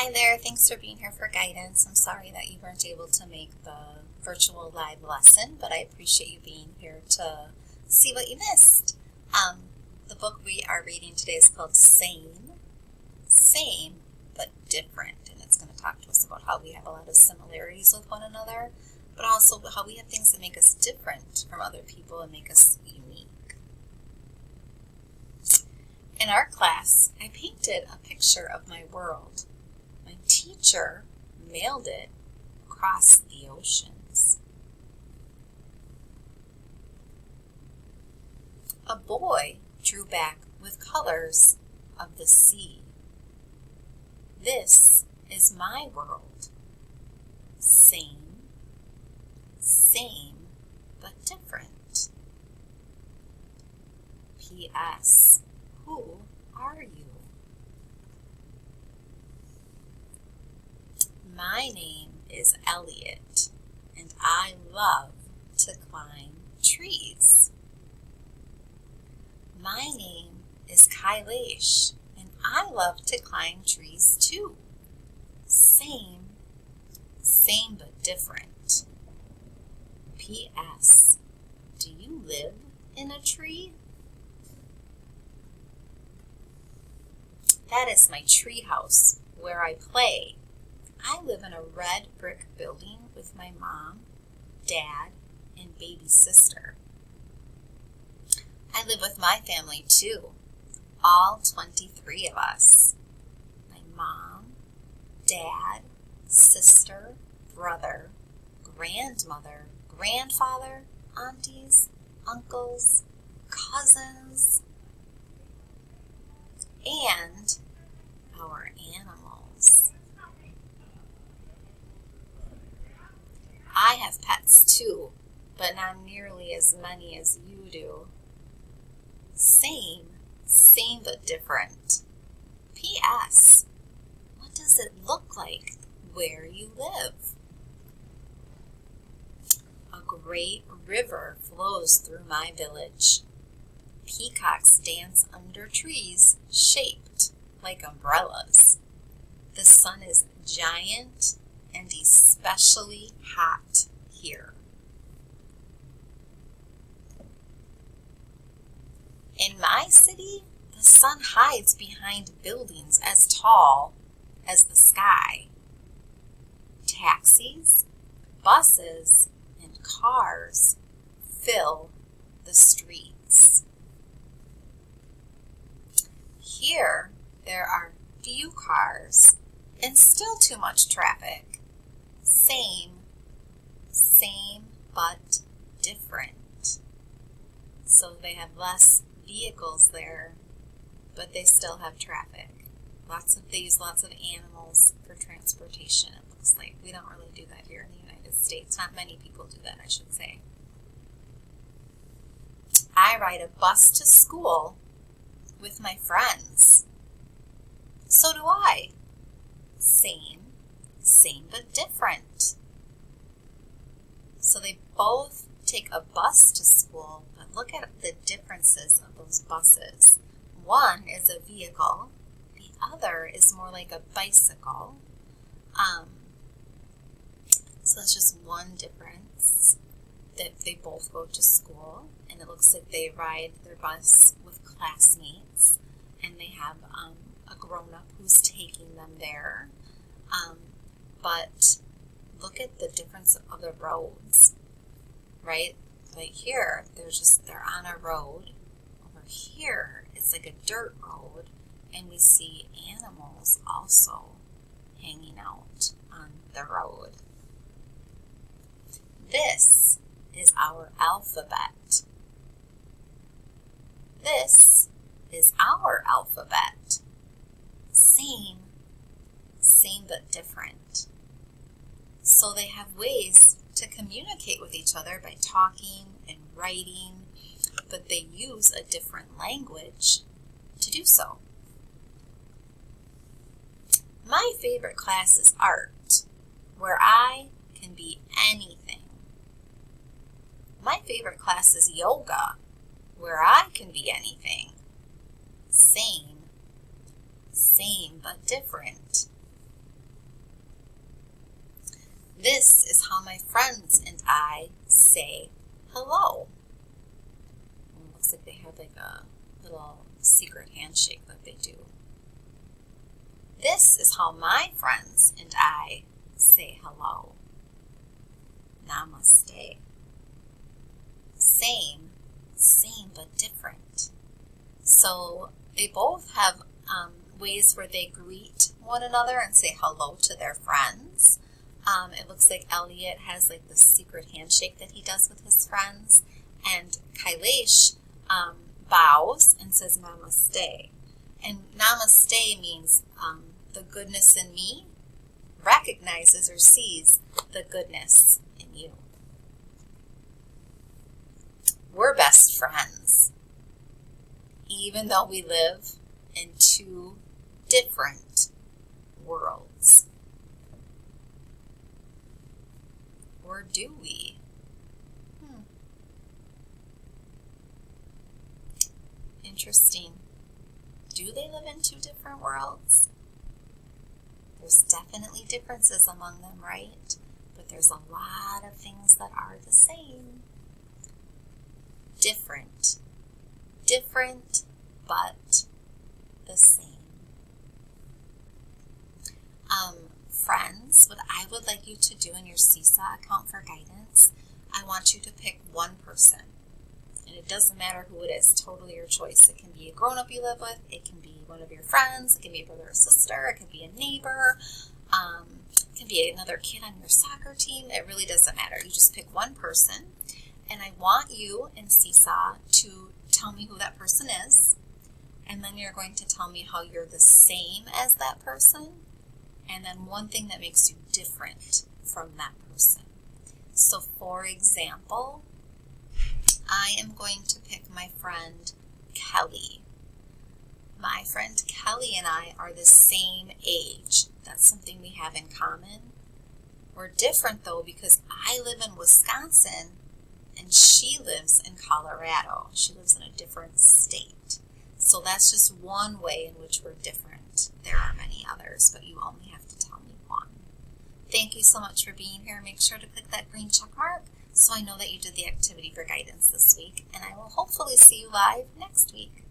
Hi there, thanks for being here for guidance. I'm sorry that you weren't able to make the virtual live lesson, but I appreciate you being here to see what you missed. The book we are reading today is called Same, but Different, and it's going to talk to us about how we have a lot of similarities with one another, but also how we have things that make us different from other people and make us unique. In art class, I painted a picture of my world. My teacher mailed it across the oceans. A boy drew back with colors of the sea. This is my world. Same, but different. P.S. Who are you? My name is Elliot, and I love to climb trees. My name is Kailash, and I love to climb trees too. Same but different. P.S. Do you live in a tree? That is my tree house where I play. I live in a red brick building with my mom, dad, and baby sister. I live with my family too, all 23 of us. My mom, dad, sister, brother, grandmother, grandfather, aunties, uncles, cousins, and our animals. I have pets too, but not nearly as many as you do. Same but different. P.S. What does it look like where you live? A great river flows through my village. Peacocks dance under trees shaped like umbrellas. The sun is giant and especially hot here. In my city, the sun hides behind buildings as tall as the sky. Taxis, buses, and cars fill the streets. Here, there are few cars and still too much traffic. Same but different. So they have less vehicles there, but they still have traffic. They use lots of animals for transportation, it looks like. We don't really do that here in the United States. Not many people do that, I should say. I ride a bus to school with my friends. So do I. Same but different. So they both take a bus to school, but look at the differences of those buses. One is a vehicle, the other is more like a bicycle. So it's just one difference, that they both go to school, and it looks like they ride their bus with classmates, and they have a grown-up who's taking them there. But look at the difference of the roads, right? Like here, they're on a road. Over here, it's like a dirt road, and we see animals also hanging out on the road. This is our alphabet. This is our alphabet. Same but different. So they have ways to communicate with each other by talking and writing, but they use a different language to do so. My favorite class is art, where I can be anything. My favorite class is yoga, where I can be anything. Same but different. my friends and I say hello. And it looks like they have like a little secret handshake that they do. This is how my friends and I say hello. Namaste. Same but different. So they both have ways where they greet one another and say hello to their friends. It looks like Elliot has like the secret handshake that he does with his friends, and Kailash bows and says namaste. And namaste means the goodness in me recognizes or sees the goodness in you. We're best friends, even though we live in two different worlds. Or do we? Interesting. Do they live in two different worlds? There's definitely differences among them, right? But there's a lot of things that are the same. Different. Different, but the same. Friends, what I would like you to do in your Seesaw account for guidance, I want you to pick one person. And it doesn't matter who it is, totally your choice. It can be a grown-up you live with, it can be one of your friends, it can be a brother or sister, it can be a neighbor, it can be another kid on your soccer team. It really doesn't matter. You just pick one person, and I want you in Seesaw to tell me who that person is, and then you're going to tell me how you're the same as that person, and then one thing that makes you different from that person. So for example, I am going to pick my friend Kelly. My friend Kelly and I are the same age. That's something we have in common. We're different though because I live in Wisconsin and she lives in Colorado. She lives in a different state. So that's just one way in which we're different. There are many others, but you only have to tell me one. Thank you so much for being here. Make sure to click that green check mark so I know that you did the activity for guidance this week, and I will hopefully see you live next week.